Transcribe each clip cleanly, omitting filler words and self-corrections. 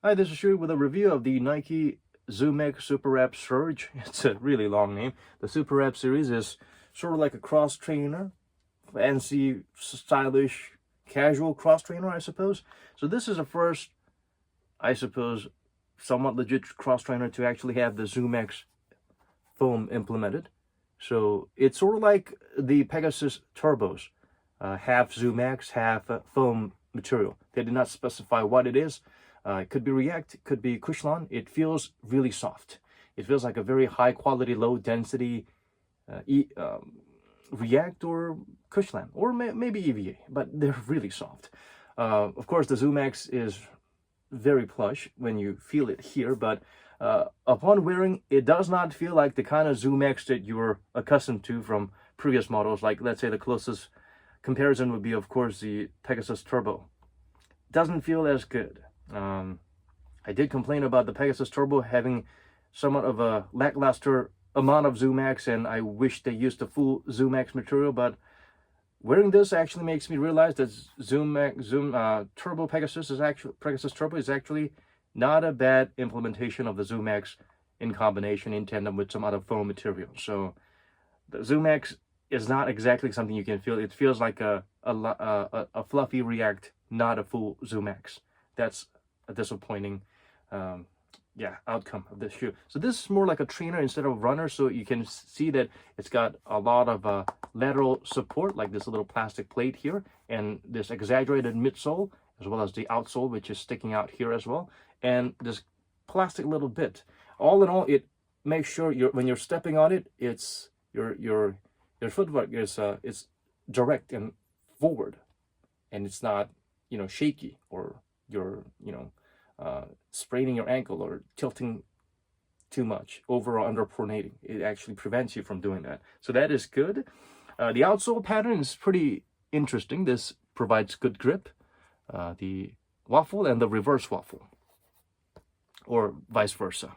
Hi, this is Shu with a review of the Nike ZoomX superrep Surge. It's a really long name. The superrep series is sort of like a cross trainer, fancy, stylish, casual cross trainer, I suppose. So this is the first, I suppose, somewhat legit cross trainer to actually have the ZoomX foam implemented. So it's sort of like the Pegasus Turbos, half ZoomX, half foam material. They did not specify what it is. It could be React, it could be Cushlon. It feels really soft. It feels like a very high quality, low density React or Cushlon, or maybe EVA, but they're really soft. Of course, the ZoomX is very plush when you feel it here, but upon wearing, it does not feel like the kind of ZoomX that you're accustomed to from previous models. Like, let's say the closest comparison would be, of course, the Pegasus Turbo. Doesn't feel as good. I did complain about the Pegasus Turbo having somewhat of a lackluster amount of ZoomX, and I wish they used the full ZoomX material, but wearing this actually makes me realize that Turbo Pegasus Turbo is actually not a bad implementation of the ZoomX in combination, in tandem with some other foam material. So the ZoomX is not exactly something you can feel. It feels like a fluffy React, not a full ZoomX. That's a disappointing outcome of this shoe. So this is more like a trainer instead of a runner, so you can see that it's got a lot of lateral support, like this little plastic plate here, and this exaggerated midsole, as well as the outsole, which is sticking out here as well, and this plastic little bit. All in all, it makes sure when you're stepping on it, it's your footwork is it's direct and forward, and it's not, you know, shaky, or you're, you know, spraining your ankle or tilting too much, over or under pronating. It actually prevents you from doing that. So that is good. The outsole pattern is pretty interesting. This provides good grip. The waffle and the reverse waffle, or vice versa.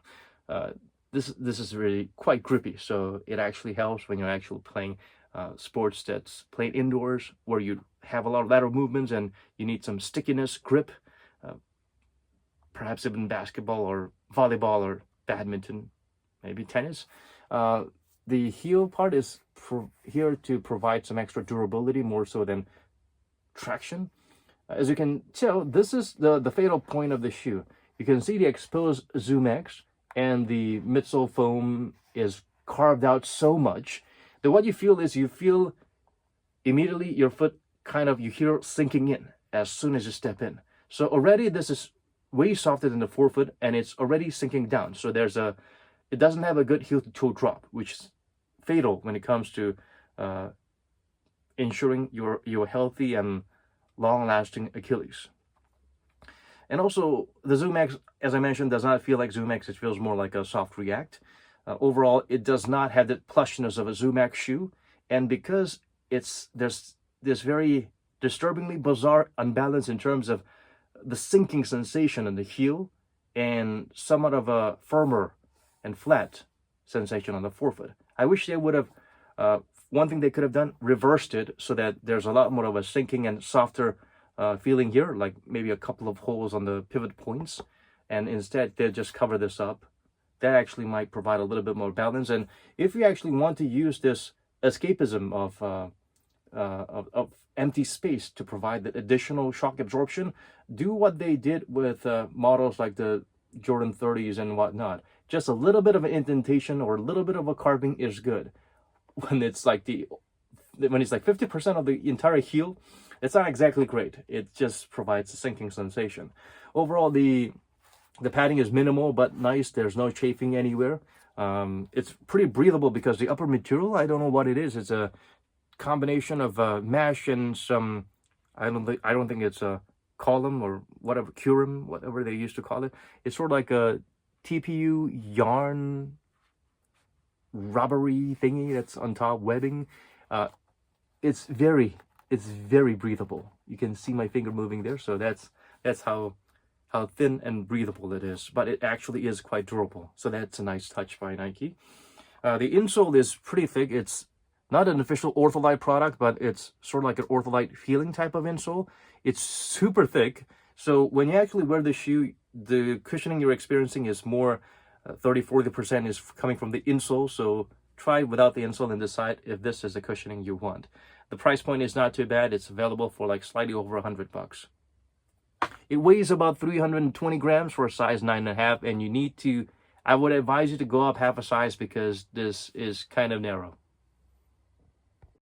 This is really quite grippy, so it actually helps when you're actually playing sports that's played indoors, where you have a lot of lateral movements and you need some stickiness, grip. Perhaps even basketball or volleyball or badminton, maybe tennis. The heel part is here to provide some extra durability, more so than traction. As you can tell, this is the fatal point of the shoe. You can see the exposed ZoomX, and the midsole foam is carved out so much that what you feel is, you feel immediately your foot you hear sinking in as soon as you step in. So already this is way softer than the forefoot, and it's already sinking down. So it doesn't have a good heel to toe drop, which is fatal when it comes to ensuring your healthy and long-lasting Achilles. And also, the ZoomX, as I mentioned, does not feel like ZoomX. It feels more like a soft React. Overall, it does not have the plushness of a ZoomX shoe, and because there's this very disturbingly bizarre unbalance in terms of the sinking sensation in the heel, and somewhat of a firmer and flat sensation on the forefoot. I wish they would have, one thing they could have done, reversed it so that there's a lot more of a sinking and softer feeling here, like maybe a couple of holes on the pivot points, and instead they just cover this up. That actually might provide a little bit more balance. And if you actually want to use this escapism of empty space to provide the additional shock absorption, do what they did with models like the Jordan 30s and whatnot. Just a little bit of an indentation or a little bit of a carving is good. When it's like 50% of the entire heel, it's not exactly great. It just provides a sinking sensation. Overall, the padding is minimal but nice. There's no chafing anywhere. It's pretty breathable because the upper material, I don't know what it is. It's a combination of mesh and some, I don't think it's a column or whatever, curum, whatever they used to call it. It's sort of like a TPU yarn rubbery thingy that's on top, webbing. It's very breathable. You can see my finger moving there, so that's how thin and breathable it is. But it actually is quite durable, so that's a nice touch by Nike. The insole is pretty thick. It's not an official Ortholite product, but it's sort of like an Ortholite feeling type of insole. It's super thick, so when you actually wear the shoe, the cushioning you're experiencing is more 30-40% is coming from the insole. So try without the insole and decide if this is the cushioning you want. The price point is not too bad. It's available for like slightly over $100. It weighs about 320 grams for a size 9.5, and you need to, I would advise you to go up half a size because this is kind of narrow.